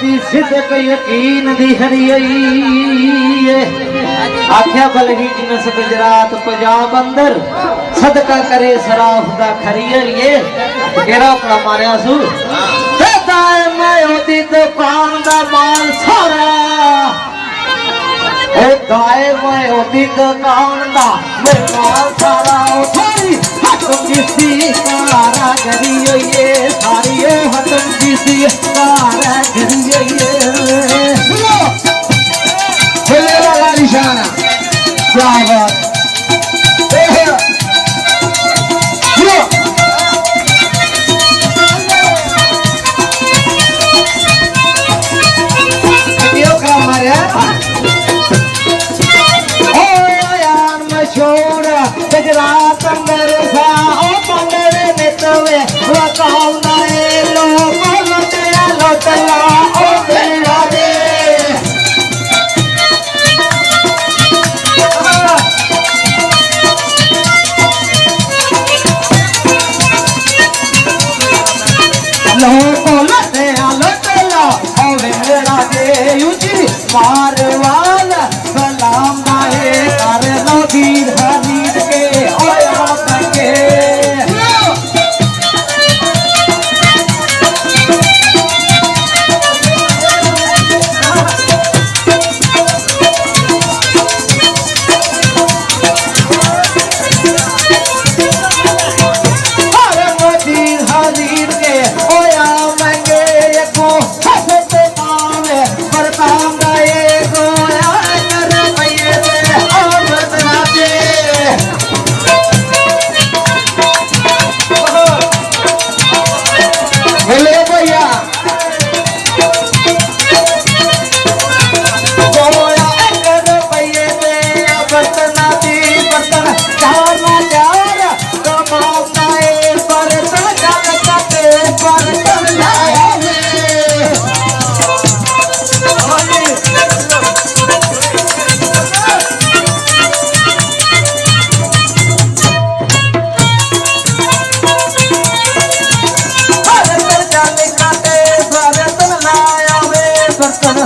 दी सिदक यकीन दी हरियई आख्या बलहीज नस गुजरात पंजाब अंदर सदका करे सराफ दा खरियई केड़ा अपना मारिया सु दाए मैं ओदी दुकान दा माल सारा ओ दाए मैं ओदी दुकान दा माल सारा थोड़ी हटम जिसी सारा करिए सारी हटम जिसी सारा करिए बोले वाला निशाना क्या बात गुजरात अंदर सा ओ पंदर नितवे वकाउना ए लो लुटया लुटला ओ मेरा दे लो लुटया लुटला ओ मेरा दे यूजी मारवाल सलाम नाए कर लो दीर हरीद के ओया तके अरे दीर हरीद के ओया मंगे को हसते पावे बरताम गए को कर भैया दे और बदला दे बोले भैया गोया कर भैया दे बरतना दी बर्तन चारना चार कमाना ए बर्तन जान कटे बर्तन लाया बर्तन